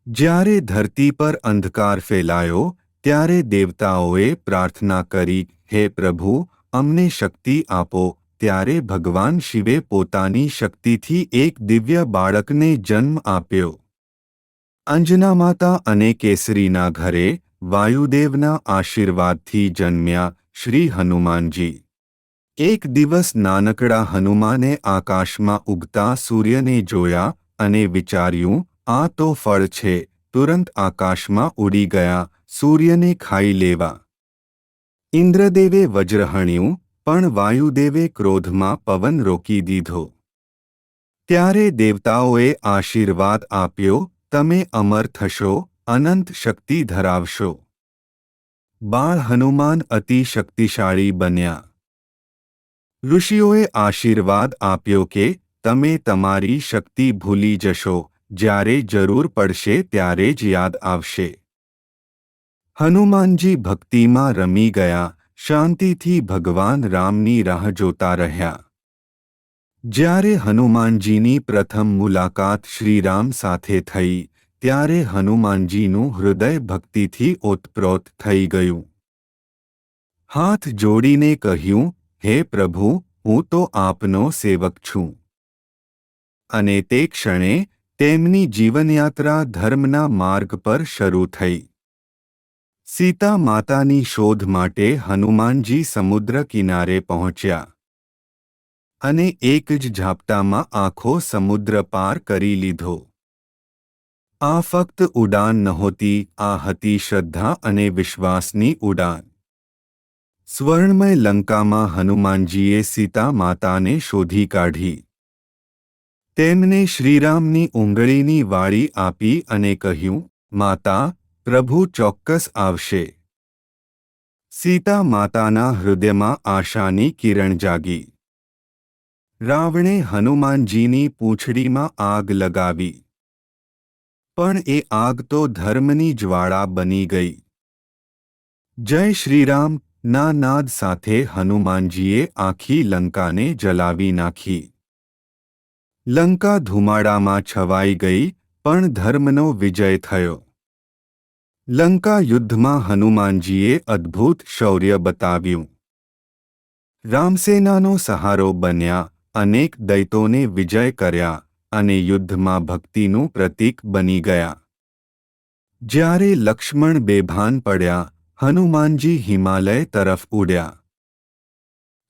જ્યારે ધરતી પર અંધકાર ફેલાયો ત્યારે દેવતાઓએ પ્રાર્થના કરી, હે પ્રભુ, અમને શક્તિ આપો. ત્યારે ભગવાન શિવે પોતાની શક્તિથી એક દિવ્ય બાળકને જન્મ આપ્યો. અંજના માતા અને કેસરીના ઘરે વાયુદેવના આશીર્વાદથી જન્મ્યા શ્રી હનુમાનજી. એક દિવસ નાનકડા હનુમાને આકાશમાં ઉગતા સૂર્યને જોયા અને વિચાર્યું, આ તો ફળ છે. તુરંત આકાશમાં ઉડી ગયા સૂર્યને ખાઈ લેવા. ઇન્દ્રદેવે વજ્ર હણ્યું, પણ વાયુદેવે ક્રોધમાં પવન રોકી દીધો. ત્યારે દેવતાઓએ આશીર્વાદ આપ્યો, તમે અમર થશો, અનંત શક્તિ ધરાવશો. બાળ હનુમાન અતિ શક્તિશાળી બન્યા. ઋષિઓએ આશીર્વાદ આપ્યો કે તમે તમારી શક્તિ ભૂલી જશો, જ્યારે જરૂર પડશે ત્યારે જ યાદ આવશે. હનુમાનજી ભક્તિમાં રમી ગયા, શાંતિથી ભગવાન રામની રાહ જોતા રહ્યા. જ્યારે હનુમાનજીની પ્રથમ મુલાકાત શ્રીરામ સાથે થઈ, ત્યારે હનુમાનજીનું હૃદય ભક્તિથી ઓતપ્રોત થઈ ગયું. હાથ જોડીને કહ્યું, હે પ્રભુ, હું તો આપનો સેવક છું. અને તે ક્ષણે તેમની જીવનયાત્રા ધર્મના માર્ગ પર શરૂ થઈ. સીતા માતાની શોધ માટે હનુમાનજી સમુદ્ર કિનારે પહોંચ્યા. અને એક જ ઝાપટામાં આખો સમુદ્ર પાર કરી લીધો. આ ફક્ત ઉડાન નહોતી, આ હતી શ્રદ્ધા અને વિશ્વાસની ઉડાન. સ્વર્ણમય લંકામાં હનુમાનજીએ સીતા માતાને શોધી કાઢી. તેમને શ્રીરામની ઉંગળીની વાળી આપી અને કહ્યું, માતા, પ્રભુ ચોક્કસ આવશે. સીતા માતાના હૃદયમાં આશાની કિરણ જાગી. રાવણે હનુમાનજીની પૂંછડીમાં આગ લગાવી. પણ એ આગ તો ધર્મની જ્વાળા બની ગઈ. જય શ્રીરામ ના નાદ સાથે હનુમાનજીએ આખી લંકાને જલાવી નાખી. લંકા ધુમાડામાં છવાઈ ગઈ, પણ ધર્મનો વિજય થયો. લંકા યુદ્ધમાં હનુમાનજીએ અદ્ભુત શૌર્ય બતાવ્યું. રામસેનાનો સહારો બન્યા, અનેક દૈત્યોને વિજય કર્યા અને યુદ્ધમાં ભક્તિનું પ્રતીક બની ગયા. જ્યારે લક્ષ્મણ બેભાન પડ્યા, હનુમાનજી હિમાલય તરફ ઉડ્યા.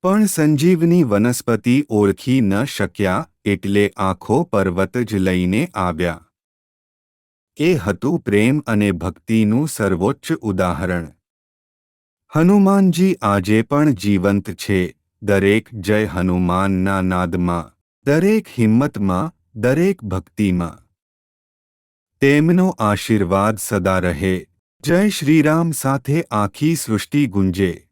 પણ સંજીવની વનસ્પતિ ઓળખી ન શક્યા, એટલે આખો પર્વત જ લઈને આવ્યા. એ હતું પ્રેમ અને ભક્તિનું સર્વોચ્ચ ઉદાહરણ. હનુમાનજી આજે પણ જીવંત છે, દરેક જય હનુમાનના નાદમાં, દરેક હિંમતમાં, દરેક ભક્તિમાં. તેમનો આશીર્વાદ સદા રહે. જય શ્રીરામ સાથે આખી સૃષ્ટિ ગુંજે.